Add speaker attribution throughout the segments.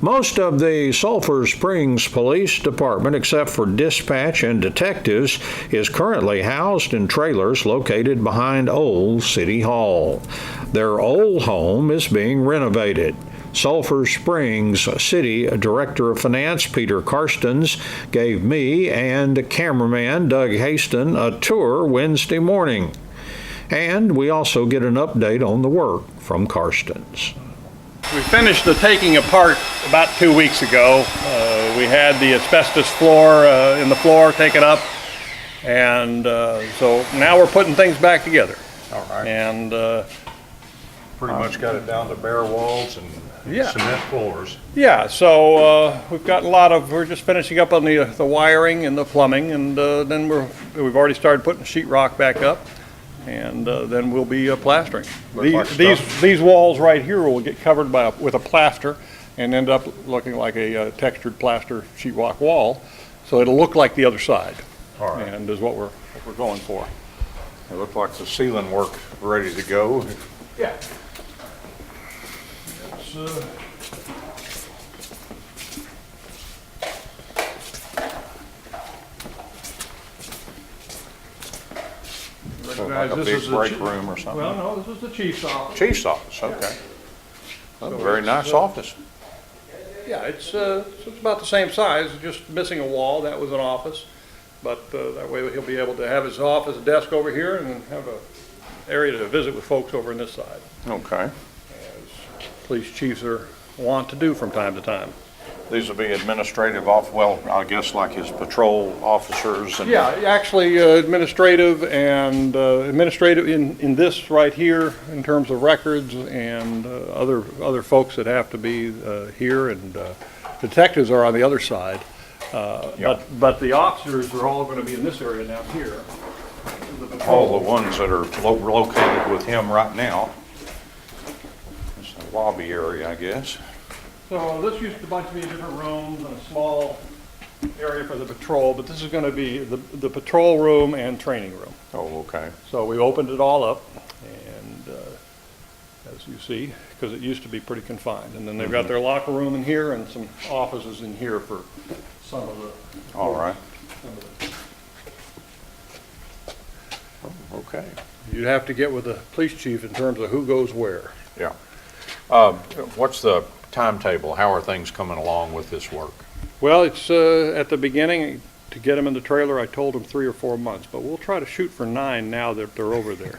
Speaker 1: Most of the Sulphur Springs Police Department, except for dispatch and detectives, is currently housed in trailers located behind Old City Hall. Their old home is being renovated. Sulphur Springs City Director of Finance Peter Karstens gave me and cameraman Doug Haston a tour Wednesday morning. And we also get an update on the work from Karstens.
Speaker 2: We finished the taking apart about 2 weeks ago. We had the asbestos floor in the floor taken up, and so now we're putting things back together.
Speaker 3: All right.
Speaker 2: And
Speaker 3: pretty much got it down to bare walls and cement floors.
Speaker 2: Yeah, so we've got we're just finishing up on the wiring and the plumbing, and then we've already started putting sheetrock back up, and then we'll be plastering. These walls right here will get covered with a plaster and end up looking like a textured plaster sheetrock wall, so it'll look like the other side.
Speaker 3: All right.
Speaker 2: And is what we're going for.
Speaker 3: It looked like the ceiling work ready to go.
Speaker 2: Yeah.
Speaker 3: Like a big break room or something.
Speaker 2: Well, no, this is the chief's office.
Speaker 3: Chief's office, okay. Well, very nice office.
Speaker 2: Yeah, it's about the same size, just missing a wall. That was an office, but that way he'll be able to have his office desk over here and have an area to visit with folks over on this side.
Speaker 3: Okay.
Speaker 2: As police chiefs want to do from time to time.
Speaker 3: These will be administrative well, I guess like his patrol officers and...
Speaker 2: Yeah, actually administrative in this right here in terms of records and other folks that have to be here, and detectives are on the other side. But the officers are all going to be in this area down here.
Speaker 3: All the ones that are located with him right now. It's the lobby area, I guess.
Speaker 2: So this used to be different rooms and a small area for the patrol, but this is going to be the patrol room and training room.
Speaker 3: Oh, okay.
Speaker 2: So we opened it all up, and as you see, because it used to be pretty confined. And then they've got their locker room in here and some offices in here for some of the...
Speaker 3: All right. Oh, okay.
Speaker 2: You'd have to get with the police chief in terms of who goes where.
Speaker 3: Yeah. What's the timetable? How are things coming along with this work?
Speaker 2: Well, it's at the beginning, to get them in the trailer, I told them 3 or 4 months, but we'll try to shoot for 9 now that they're over there.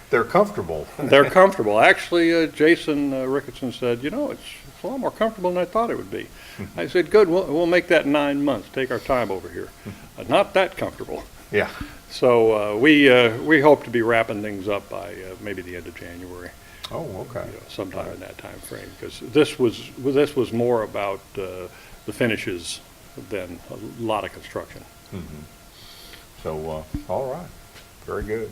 Speaker 3: They're comfortable.
Speaker 2: They're comfortable. Actually, Jason Ricketson said, you know, it's a lot more comfortable than I thought it would be. I said, good, we'll make that 9 months. Take our time over here. Not that comfortable.
Speaker 3: Yeah.
Speaker 2: So we hope to be wrapping things up by maybe the end of January.
Speaker 3: Oh, okay.
Speaker 2: Sometime in that time frame, because this was more about the finishes than a lot of construction.
Speaker 3: Mm-hmm. So, all right, very good.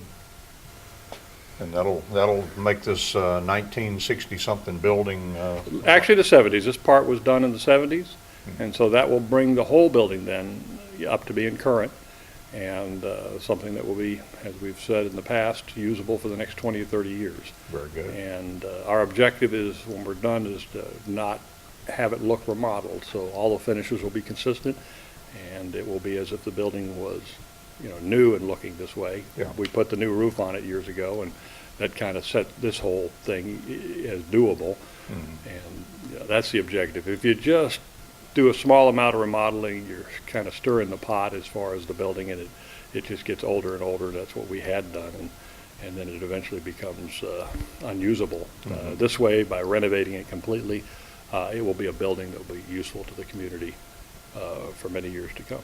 Speaker 3: And that'll make this 1960 something building.
Speaker 2: Actually, the 70s. This part was done in the 70s, and so that will bring the whole building then up to being current. And something that will be, as we've said in the past, usable for the next 20 or 30 years.
Speaker 3: Very good.
Speaker 2: And our objective is, when we're done, is to not have it look remodeled. So all the finishes will be consistent, and it will be as if the building was, new and looking this way.
Speaker 3: Yeah.
Speaker 2: We put the new roof on it years ago, and that kind of set this whole thing as doable. Mm-hmm. And that's the objective. If you just do a small amount of remodeling, you're kind of stirring the pot as far as the building, and it just gets older and older. That's what we had done, and then it eventually becomes unusable. Mm-hmm. This way, by renovating it completely, it will be a building that will be useful to the community for many years to come.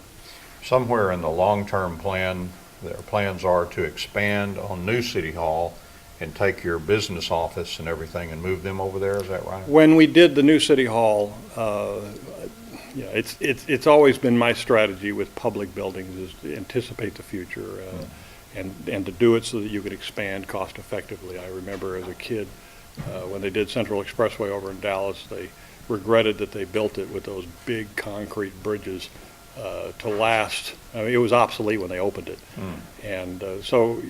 Speaker 3: Somewhere in the long-term plan, their plans are to expand on New City Hall and take your business office and everything and move them over there, is that right?
Speaker 2: When we did the new City Hall, it's always been my strategy with public buildings is to anticipate the future and to do it so that you could expand cost effectively. I remember as a kid when they did Central Expressway over in Dallas, they regretted that they built it with those big concrete bridges to last. I mean, it was obsolete when they opened it. And so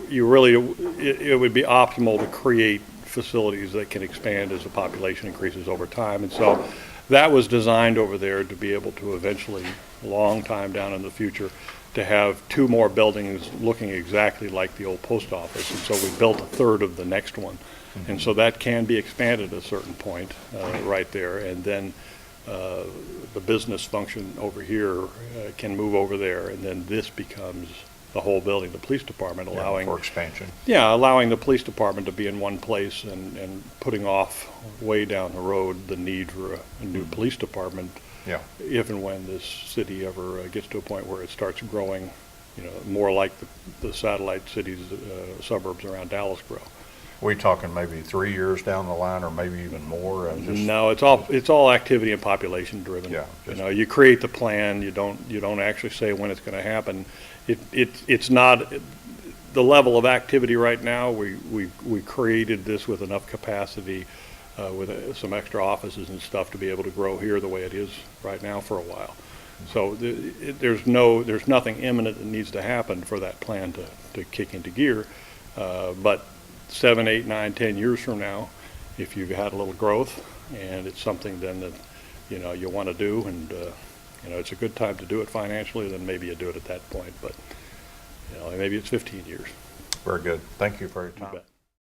Speaker 2: you really, it would be optimal to create facilities that can expand as the population increases over time. And so that was designed over there to be able to eventually, a long time down in the future, to have 2 more buildings looking exactly like the old post office. And so we built a third of the next one. And so that can be expanded at a certain point right there. And then the business function over here can move over there. And then this becomes the whole building, the police department, allowing
Speaker 3: For expansion.
Speaker 2: allowing the police department to be in one place and putting off way down the road the need for a new police department.
Speaker 3: Yeah.
Speaker 2: If and when this city ever gets to a point where it starts growing, more like the satellite cities, suburbs around Dallas grow.
Speaker 3: We talking maybe 3 years down the line, or maybe even more?
Speaker 2: No, it's all activity and population driven.
Speaker 3: Yeah,
Speaker 2: You create the plan. You don't actually say when it's going to happen. It's not the level of activity right now. We created this with enough capacity, with some extra offices and stuff to be able to grow here the way it is right now for a while. So there's nothing imminent that needs to happen for that plan to kick into gear. But 7, 8, 9, 10 years from now, if you've had a little growth and it's something then that you want to do, and it's a good time to do it financially, then maybe you do it at that point. But maybe it's 15 years.
Speaker 3: Very good. Thank you for your time.
Speaker 2: You bet.